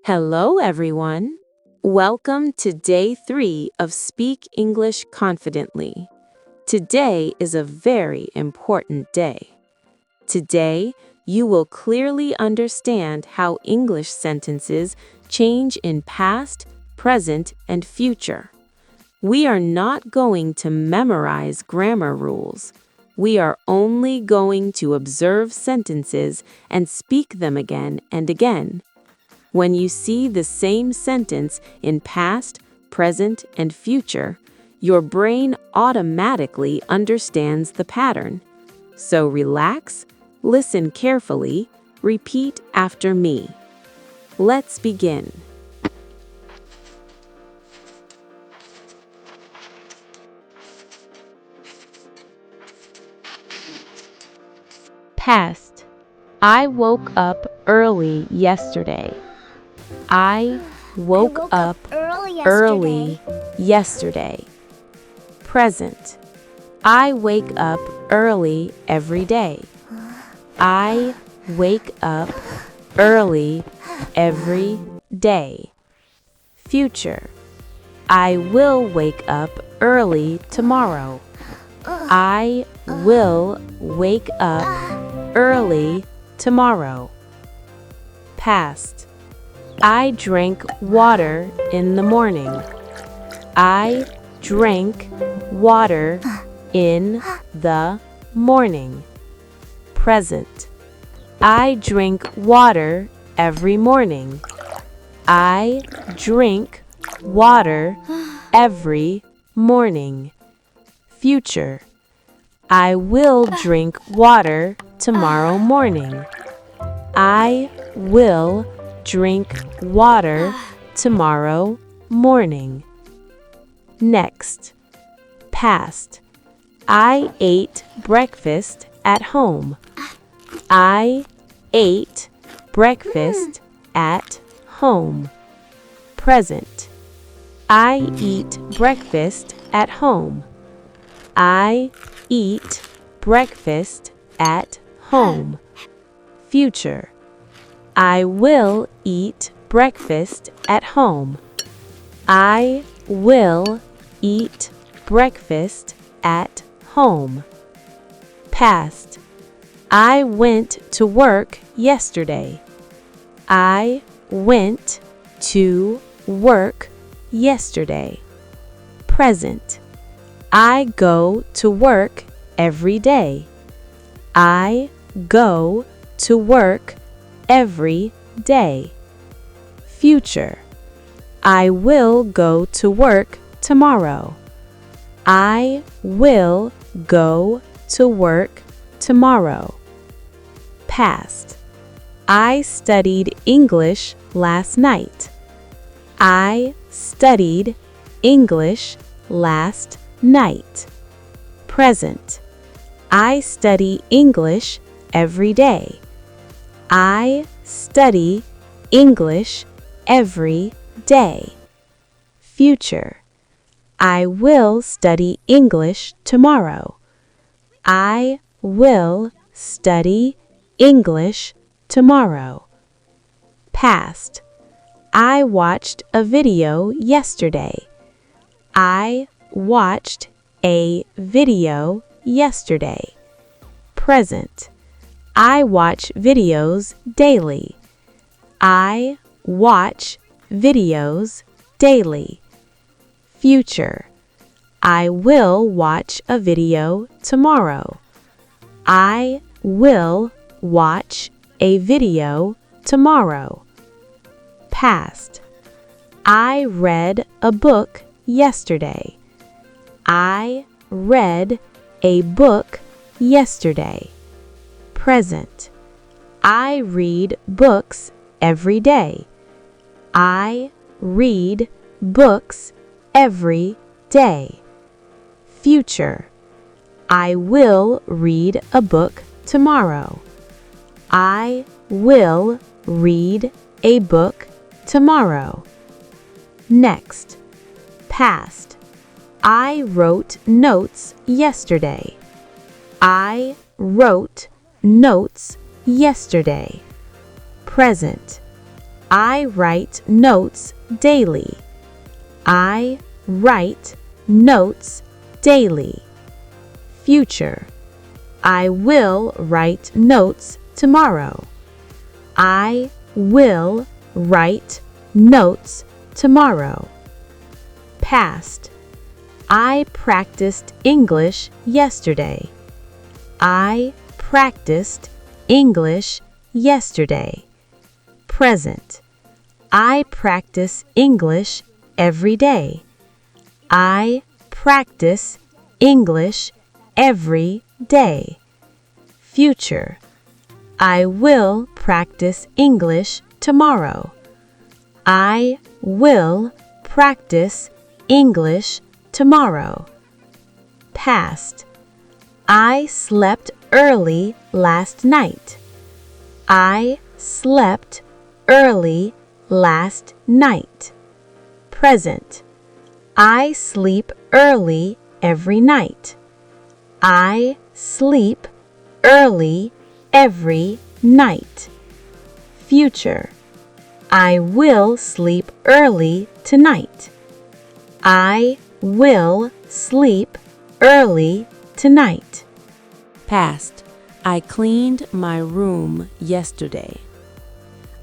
Hello, everyone. Welcome to day 3 of Speak English Confidently. Today is a very important day. Today, you will clearly understand how English sentences change in past, present, and future. We are not going to memorize grammar rules. We are only going to observe sentences and speak them again and again. When you see the same sentence in past, present, and future, your brain automatically understands the pattern. So relax, listen carefully, repeat after me. Let's begin. Past. I woke up early yesterday. I woke up early yesterday. Present. I wake up early every day. I wake up early every day. Future. I will wake up early tomorrow. I will wake up early tomorrow. Past. I drank water in the morning. I drank water in the morning. Present. I drink water every morning. I drink water every morning. Future. I will drink water tomorrow morning. I will drink water tomorrow morning. Next. Past. I ate breakfast at home. I ate breakfast at home. Present. I eat breakfast at home. I eat breakfast at home. Future. I will eat breakfast at home. I will eat breakfast at home. Past. I went to work yesterday. I went to work yesterday. Present. I go to work every day. I go to work every day. Future. I will go to work tomorrow. I will go to work tomorrow. Past. I studied English last night. I studied English last night. Present. I study English every day. I study English every day. Future. I will study English tomorrow. I will study English tomorrow. Past. I watched a video yesterday. I watched a video yesterday. Present. I watch videos daily. I watch videos daily. Future. I will watch a video tomorrow. I will watch a video tomorrow. Past. I read a book yesterday. I read a book yesterday. Present. I read books every day. I read books every day. Future. I will read a book tomorrow. I will read a book tomorrow. Next. Past. I wrote notes yesterday. I wrote notes yesterday. Present. I write notes daily. I write notes daily. Future. I will write notes tomorrow. I will write notes tomorrow. Past. I practiced English yesterday. I practiced English yesterday. Present. I practice English every day. I practice English every day. Future. I will practice English tomorrow. I will practice English tomorrow. Past. I slept early last night. I slept early last night. Present. I sleep early every night. I sleep early every night. Future. I will sleep early tonight. I will sleep early tonight. Past. I cleaned my room yesterday.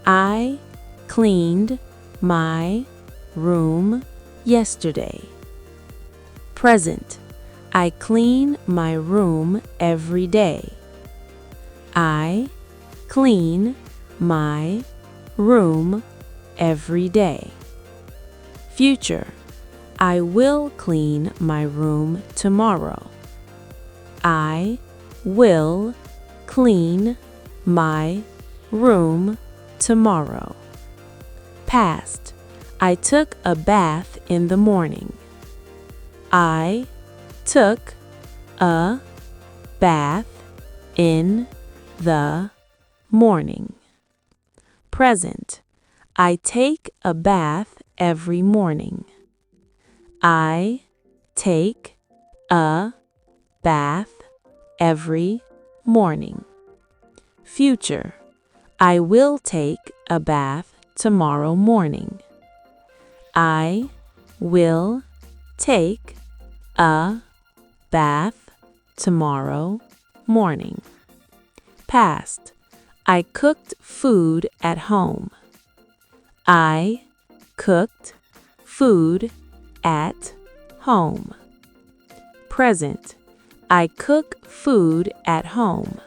I cleaned my room yesterday. Present. I clean my room every day. I clean my room every day. Future. I will clean my room tomorrow. I will clean my room tomorrow. Past. I took a bath in the morning. I took a bath in the morning. Present. I take a bath every morning. I take a bath every morning. Future. I will take a bath tomorrow morning. I will take a bath tomorrow morning. Past. I cooked food at home. I cooked food at home. Present. I cook food at home.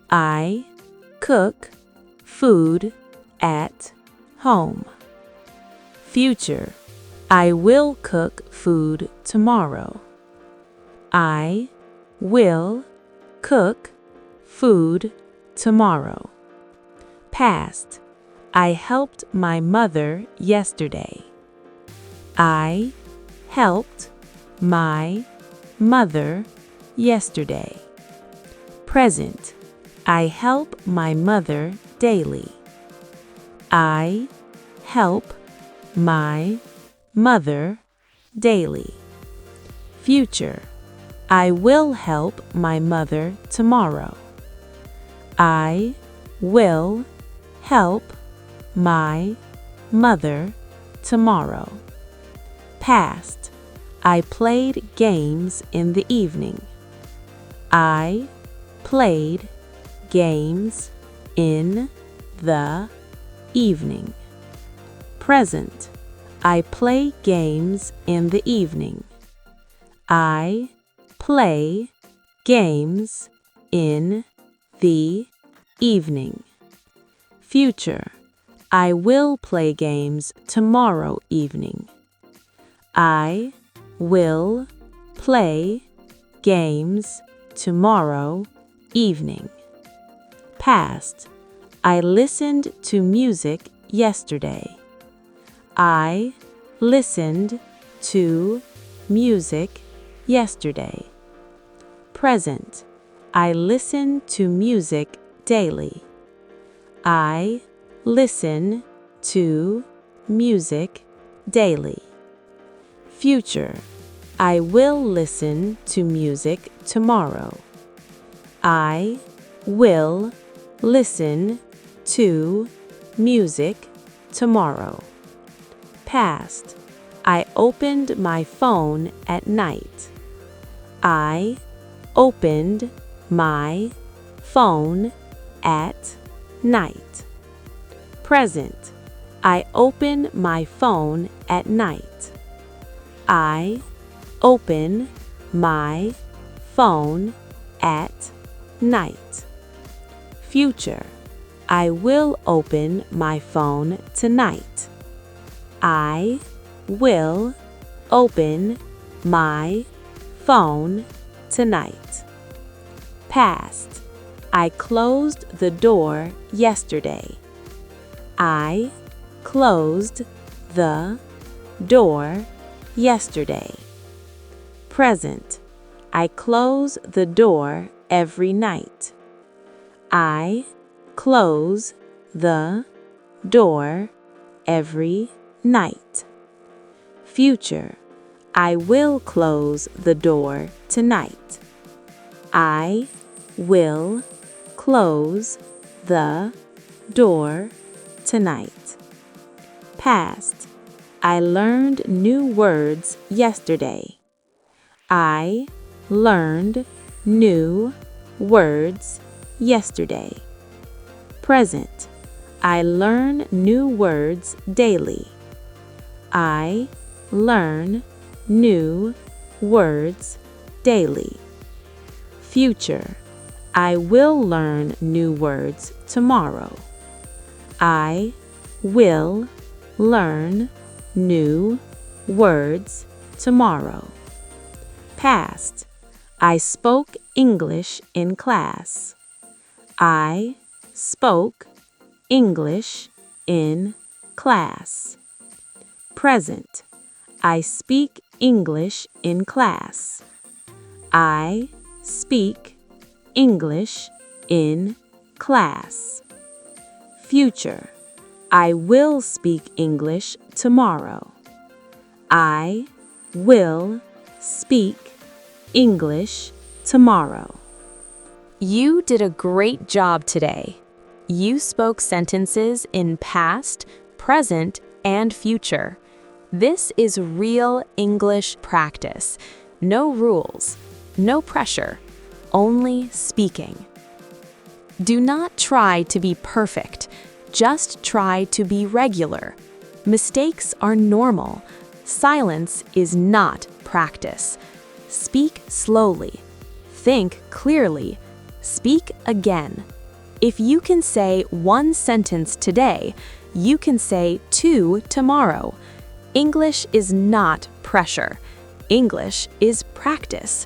I cook food at home. Future. I will cook food tomorrow. I will cook food tomorrow. Past. I helped my mother yesterday. I helped my mother yesterday. Present. I help my mother daily. I help my mother daily. Future. I will help my mother tomorrow. I will help my mother tomorrow. Past. I played games in the evening. I played games in the evening. Present. I play games in the evening. I play games in the evening. Future. I will play games tomorrow evening. I will play games tomorrow evening. Past. I listened to music yesterday. I listened to music yesterday. Present. I listen to music daily. I listen to music daily. Future. I will listen to music tomorrow. I will listen to music tomorrow. Past. I opened my phone at night. I opened my phone at night. Present. I open my phone at night. I open my phone at night. Future. I will open my phone tonight. I will open my phone tonight. Past. I closed the door yesterday. I closed the door yesterday. Present. I close the door every night. I close the door every night. Future. I will close the door tonight. I will close the door tonight. Past. I learned new words yesterday. I learned new words yesterday. Present. I learn new words daily. I learn new words daily. Future. I will learn new words tomorrow. I will learn new words tomorrow. Past. I spoke English in class. I spoke English in class. Present. I speak English in class. I speak English in class. Future. I will speak English tomorrow. I will speak English tomorrow. You did a great job today. You spoke sentences in past, present, and future. This is real English practice. No rules, no pressure, only speaking. Do not try to be perfect. Just try to be regular. Mistakes are normal. Silence is not practice. Speak slowly. Think clearly. Speak again. If you can say one sentence today, you can say two tomorrow. English is not pressure. English is practice.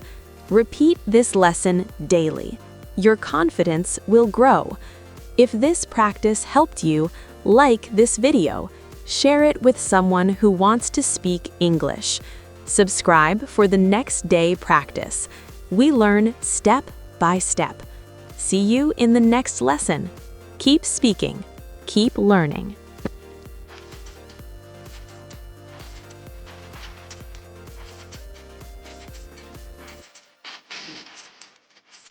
Repeat this lesson daily. Your confidence will grow. If this practice helped you, like this video. Share it with someone who wants to speak English. Subscribe for the next day practice. We learn step by step. See you in the next lesson. Keep speaking. Keep learning.